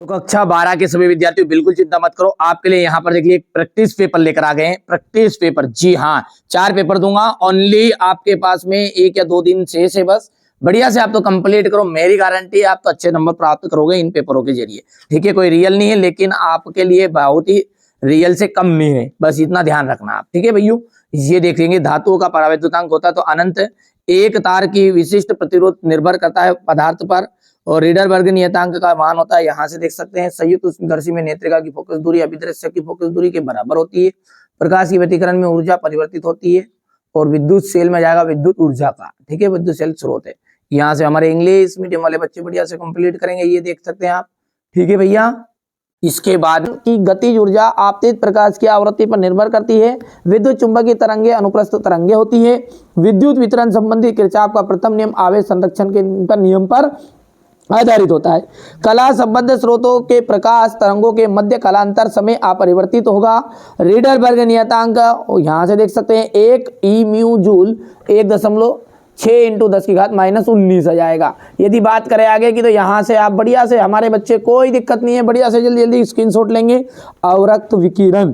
तो कक्षा 12 के सभी विद्यार्थियों बिल्कुल चिंता मत करो, आपके लिए यहाँ पर देखिए एक प्रैक्टिस पेपर लेकर आ गए हैं। प्रैक्टिस पेपर, जी हाँ, 4 पेपर दूंगा ओनली, आपके पास में 1 या 2 दिन शेष है बस। बढ़िया से आप तो कंप्लीट करो, मेरी गारंटी है आप तो अच्छे नंबर प्राप्त करोगे इन पेपरों के जरिए। ठीक है, कोई रियल नहीं है लेकिन आपके लिए बहुत ही रियल से कम नहीं है, बस इतना ध्यान रखना आप। ठीक है भैया, ये देख लेंगे धातुओं का परावैद्युतांक होता है तो अनंत। एक तार की विशिष्ट प्रतिरोध निर्भर करता है पदार्थ पर और रीडरबर्ग नियतांक का मान होता है, यहाँ से देख सकते हैं। संयुक्त उष्णदर्शी में नेत्रिका की फोकस दूरी अभिदृश्य की फोकस दूरी के बराबर होती है। प्रकाश की व्यतिकरण में ऊर्जा परिवर्तित होती है और विद्युत सेल में जाएगा विद्युत ऊर्जा का। ठीक है, विद्युत सेल स्रोत है। यहाँ से हमारे इंग्लिश मीडियम वाले बच्चे बढ़िया से कंप्लीट करेंगे, ये देख सकते हैं आप। ठीक है भैया, इसके बाद की गतिज ऊर्जा आपतित प्रकाश की आवृत्ति पर निर्भर करती है। विद्युत चुंबकीय तरंगे अनुप्रस्थ तरंगे होती है। विद्युत वितरण संबंधी किरचॉफ का प्रथम नियम आवेश संरक्षण के नियम पर आधारित होता है। कला संबद्ध स्रोतों के प्रकाश तरंगों के मध्य कालांतर समय अपरिवर्तित होगा। रीडरबर्ग नियतांक यहाँ से देख सकते हैं 1 ई म्यू जूल 1.6 × 10⁻⁻19 आ जाएगा। यदि बात करें आगे की तो यहाँ से आप बढ़िया से, हमारे बच्चे कोई दिक्कत नहीं है, बढ़िया से जल्दी जल्दी स्क्रीनशॉट लेंगे। अवरक्त विकिरण,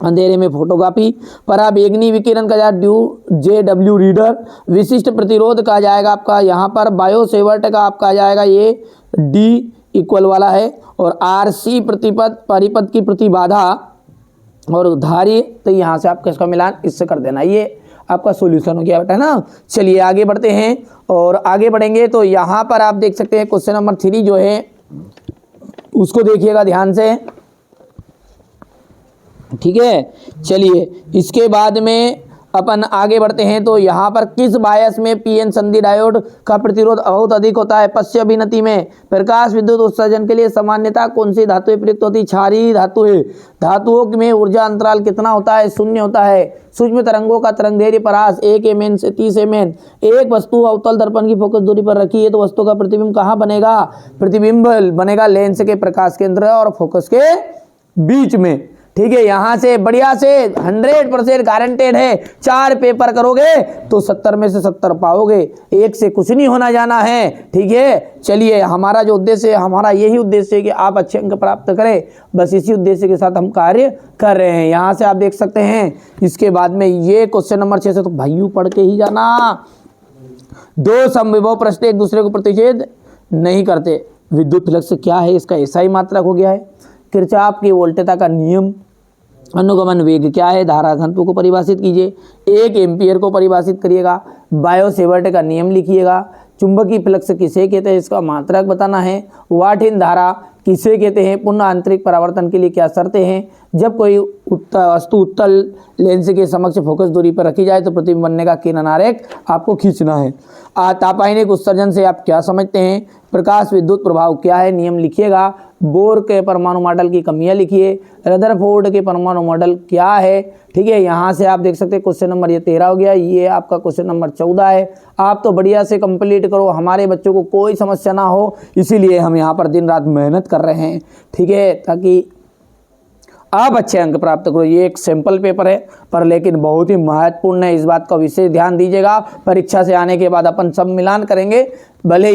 अंधेरे में फोटोकॉपी, पराबैंगनी विकिरण का JW रीडर, विशिष्ट प्रतिरोध का जाएगा आपका यहाँ पर बायोसेवर्ट का आपका आ जाएगा ये D वाला है, और RC प्रतिपद परिपथ की प्रतिबाधा और धारी, तो यहाँ से आपका इसका मिलान इससे कर देना, ये आपका सॉल्यूशन हो गया बेटा ना। चलिए आगे बढ़ते हैं, और आगे बढ़ेंगे तो यहाँ पर आप देख सकते हैं क्वेश्चन नंबर 3 जो है उसको देखिएगा ध्यान से। ठीक है, चलिए इसके बाद में अपन आगे बढ़ते हैं तो यहाँ पर किस बायस में पीएन संधि डायोड का प्रतिरोध बहुत अधिक होता है? पश्च अभिनति में। प्रकाश विद्युत उत्सर्जन के लिए सामान्यतः कौन सी धातु प्रयुक्त होती है? क्षारीय धातु है। धातुओं में ऊर्जा अंतराल कितना होता है? 0 होता है। सूक्ष्म तरंगों का तरंगदैर्घ्य परास 1 mn से 30 mn। एक वस्तु अवतल दर्पण की फोकस दूरी पर रखी है तो वस्तु का प्रतिबिंब कहाँ बनेगा? प्रतिबिंब बनेगा लेंस के प्रकाश केंद्र और फोकस के बीच में। ठीक है, यहाँ से बढ़िया से 100% गारंटेड है, 4 पेपर करोगे तो 70 में से 70 पाओगे, 1 से कुछ नहीं होना जाना है। ठीक है, चलिए हमारा जो उद्देश्य है, हमारा यही उद्देश्य है कि आप अच्छे अंक प्राप्त करें, बस इसी उद्देश्य के साथ हम कार्य कर रहे हैं। यहाँ से आप देख सकते हैं। इसके बाद में ये क्वेश्चन नंबर 6 से तो भाइयों पढ़ के ही जाना। 2 समविभव प्रश्न एक दूसरे को प्रतिच्छेद नहीं करते। विद्युत फ्लक्स क्या है? इसका एसआई मात्रक हो गया है। किरचॉफ की वोल्टेता का नियम। अनुगमन वेग क्या है? धारा घनत्व को परिभाषित कीजिए। 1 एम्पियर को परिभाषित करिएगा। बायोसेवर्ट का नियम लिखिएगा। चुंबकीय फ्लक्स किसे कहते हैं? इसका मात्रक बताना है। वाट इन धारा किसे कहते हैं? पुनः आंतरिक परावर्तन के लिए क्या शर्तें हैं? जब कोई वस्तु उत्तल लेंस के समक्ष फोकस दूरी पर रखी जाए तो प्रतिबिंब बनने का किरण आरेख आपको खींचना है। तापायनिक उत्सर्जन से आप क्या समझते हैं? प्रकाश विद्युत प्रभाव क्या है? नियम लिखिएगा। बोर के परमाणु मॉडल की कमियां लिखिए। रदरफोर्ड के परमाणु मॉडल क्या है? ठीक है, यहाँ से आप देख सकते हैं क्वेश्चन नंबर ये 13 हो गया। ये आपका क्वेश्चन नंबर 14 है। आप तो बढ़िया से कंप्लीट करो, हमारे बच्चों को कोई समस्या ना हो, इसीलिए हम यहाँ पर दिन रात मेहनत कर रहे हैं। ठीक है, ताकि आप अच्छे अंक प्राप्त करो। ये एक सिंपल पेपर है पर लेकिन बहुत ही महत्वपूर्ण है, इस बात का विशेष ध्यान दीजिएगा। परीक्षा से आने के बाद अपन सब मिलान करेंगे, भले ही